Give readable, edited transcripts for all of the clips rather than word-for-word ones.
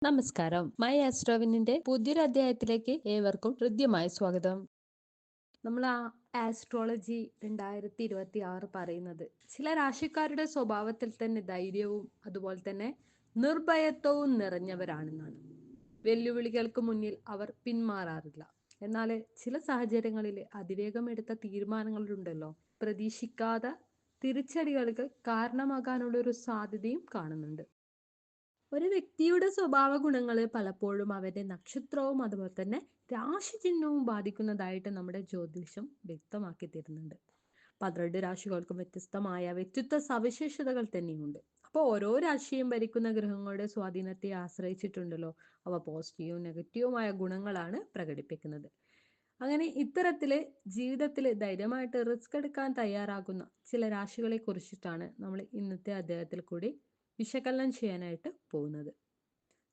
നമസ്കാരം. മൈ ആസ്ട്രോവിനിന്റെ പുതിയൊരു അധ്യായത്തിലേക്ക് ഏവർക്കും ഹൃദ്യമായ സ്വാഗതം. നമ്മൾ ആസ്ട്രോളജി 2026 പറയുന്നത് ചില രാശിക്കാരുടെ സ്വഭാവത്തിൽ തന്നെ ധൈര്യവും അതുപോലെ തന്നെ നിർഭയത്വവും നിറഞ്ഞവരാണെന്നാണ്. വെല്ലുവിളികൾക്ക് മുന്നിൽ അവർ പിന്മാറാറില്ല. എന്നാൽ ചില സാഹചര്യങ്ങളിൽ അതിവേഗം എടുത്ത തീരുമാനങ്ങളുണ്ടല്ലോ, പ്രതീക്ഷിക്കാതെ തിരിച്ചടികൾക്ക് കാരണമാകാനുള്ള ഒരു സാധ്യതയും കാണുന്നുണ്ട്. ഒരു വ്യക്തിയുടെ സ്വഭാവ ഗുണങ്ങൾ പലപ്പോഴും അവരുടെ നക്ഷത്രവും അതുപോലെ തന്നെ രാശിചിഹ്നവും ബാധിക്കുന്നതായിട്ട് നമ്മുടെ ജ്യോതിഷം വ്യക്തമാക്കി തരുന്നുണ്ട്. 12 രാശികൾക്കും വ്യത്യസ്തമായ വ്യക്തിത്വ സവിശേഷതകൾ തന്നെയുണ്ട്. അപ്പോൾ ഓരോ രാശിയും ഭരിക്കുന്ന ഗ്രഹങ്ങളുടെ സ്വാധീനത്തെ ആശ്രയിച്ചിട്ടുണ്ടല്ലോ, അവ പോസിറ്റീവും നെഗറ്റീവുമായ ഗുണങ്ങളാണ് പ്രകടിപ്പിക്കുന്നത്. അങ്ങനെ ഇത്തരത്തില് ജീവിതത്തിൽ ധൈര്യമായിട്ട് റിസ്ക് എടുക്കാൻ തയ്യാറാകുന്ന ചില രാശികളെ കുറിച്ചിട്ടാണ് നമ്മൾ ഇന്നത്തെ അധ്യായത്തിൽ കൂടി വിശകലനം ചെയ്യാനായിട്ട് പോകുന്നത്.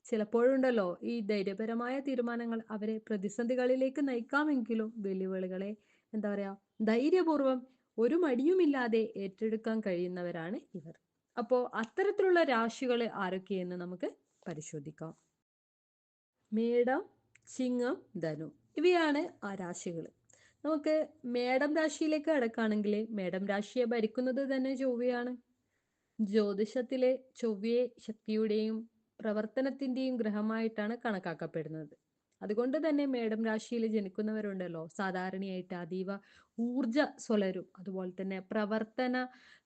ചിലപ്പോഴുണ്ടല്ലോ ഈ ധൈര്യപരമായ തീരുമാനങ്ങൾ അവരെ പ്രതിസന്ധികളിലേക്ക് നയിക്കാമെങ്കിലും വെല്ലുവിളികളെ എന്താ പറയാ ധൈര്യപൂർവം ഒരു മടിയുമില്ലാതെ ഏറ്റെടുക്കാൻ കഴിയുന്നവരാണ് ഇവർ. അപ്പോ അത്തരത്തിലുള്ള രാശികൾ ആരൊക്കെയെന്ന് നമുക്ക് പരിശോധിക്കാം. മേടം, ചിങ്ങം, ധനു ഇവയാണ് ആ രാശികൾ. നമുക്ക് മേടം രാശിയിലേക്ക് കടക്കുകയാണെങ്കിൽ മേടം രാശിയെ ഭരിക്കുന്നത് തന്നെ ചൊവ്വയാണ്. ജ്യോതിഷത്തിലെ ചൊവ്വയെ ശക്തിയുടെയും പ്രവർത്തനത്തിന്റെയും ഗ്രഹമായിട്ടാണ് കണക്കാക്കപ്പെടുന്നത്. അതുകൊണ്ട് തന്നെ മേടം രാശിയിൽ ജനിക്കുന്നവരുണ്ടല്ലോ, സാധാരണയായിട്ട് അതീവ ഊർജ സ്വലരും അതുപോലെ തന്നെ പ്രവർത്തന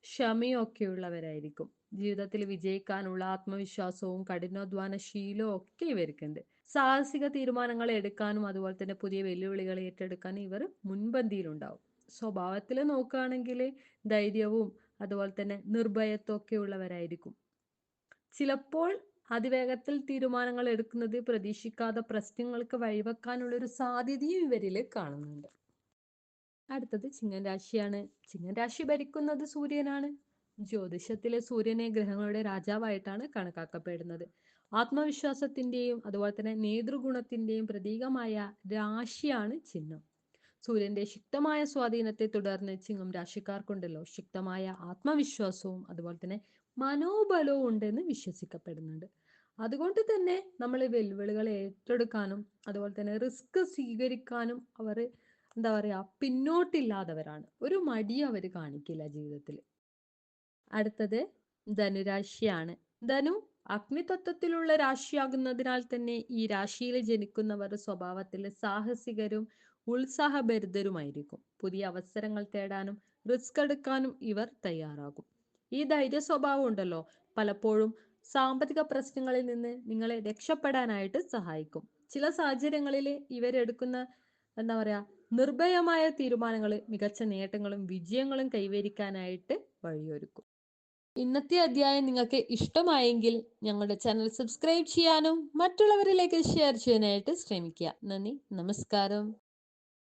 ക്ഷമയും ഒക്കെ ഉള്ളവരായിരിക്കും. ജീവിതത്തിൽ വിജയിക്കാനുള്ള ആത്മവിശ്വാസവും കഠിനാധ്വാന ശീലവും ഒക്കെ ഇവർക്കുണ്ട്. സാഹസിക തീരുമാനങ്ങൾ എടുക്കാനും അതുപോലെ തന്നെ പുതിയ വെല്ലുവിളികൾ ഏറ്റെടുക്കാനും ഇവർ മുൻപന്തിയിലുണ്ടാവും. സ്വഭാവത്തിൽ നോക്കുകയാണെങ്കിൽ ധൈര്യവും അതുപോലെ തന്നെ നിർഭയത്വമൊക്കെ ഉള്ളവരായിരിക്കും. ചിലപ്പോൾ അതിവേഗത്തിൽ തീരുമാനങ്ങൾ എടുക്കുന്നത് പ്രതീക്ഷിക്കാത്ത പ്രശ്നങ്ങൾക്ക് വഴിവെക്കാനുള്ള ഒരു സാധ്യതയും ഇവരിൽ കാണുന്നുണ്ട്. അടുത്തത് ചിങ്ങൻ രാശിയാണ്. ചിങ്ങൻ രാശി ഭരിക്കുന്നത് സൂര്യനാണ്. ജ്യോതിഷത്തിലെ സൂര്യനെ ഗ്രഹങ്ങളുടെ രാജാവായിട്ടാണ് കണക്കാക്കപ്പെടുന്നത്. ആത്മവിശ്വാസത്തിന്റെയും അതുപോലെ തന്നെ നേതൃഗുണത്തിന്റെയും പ്രതീകമായ രാശിയാണ് ചിഹ്നം. സൂര്യന്റെ ശക്തമായ സ്വാധീനത്തെ തുടർന്ന് ചിങ്ങം രാശിക്കാർക്കുണ്ടല്ലോ ശക്തമായ ആത്മവിശ്വാസവും അതുപോലെ തന്നെ മനോബലവും ഉണ്ടെന്ന് വിശ്വസിക്കപ്പെടുന്നുണ്ട്. അതുകൊണ്ട് തന്നെ നമ്മൾ വെല്ലുവിളികൾ ഏറ്റെടുക്കാനും അതുപോലെ തന്നെ റിസ്ക് സ്വീകരിക്കാനും അവർ എന്താ പറയാ പിന്നോട്ടില്ലാത്തവരാണ്. ഒരു മടി അവർ കാണിക്കില്ല ജീവിതത്തിൽ. അടുത്തത് ധനുരാശിയാണ്. ധനു അഗ്നിതത്വത്തിലുള്ള രാശിയാകുന്നതിനാൽ തന്നെ ഈ രാശിയിൽ ജനിക്കുന്നവർ സ്വഭാവത്തിൽ സാഹസികരും ഉത്സാഹഭരിതരുമായിരിക്കും. പുതിയ അവസരങ്ങൾ തേടാനും റിസ്ക് എടുക്കാനും ഇവർ തയ്യാറാകും. ഈ ധൈര്യ സ്വഭാവം ഉണ്ടല്ലോ പലപ്പോഴും സാമ്പത്തിക പ്രശ്നങ്ങളിൽ നിന്ന് നിങ്ങളെ രക്ഷപ്പെടാനായിട്ട് സഹായിക്കും. ചില സാഹചര്യങ്ങളിൽ ഇവരെടുക്കുന്ന എന്താ പറയാ നിർഭയമായ തീരുമാനങ്ങൾ മികച്ച നേട്ടങ്ങളും വിജയങ്ങളും കൈവരിക്കാനായിട്ട് വഴിയൊരുക്കും. ഇന്നത്തെ അധ്യായം നിങ്ങൾക്ക് ഇഷ്ടമായെങ്കിൽ ഞങ്ങളുടെ ചാനൽ സബ്സ്ക്രൈബ് ചെയ്യാനും മറ്റുള്ളവരിലേക്ക് ഷെയർ ചെയ്യാനായിട്ട് ശ്രമിക്കുക. നന്ദി, നമസ്കാരം.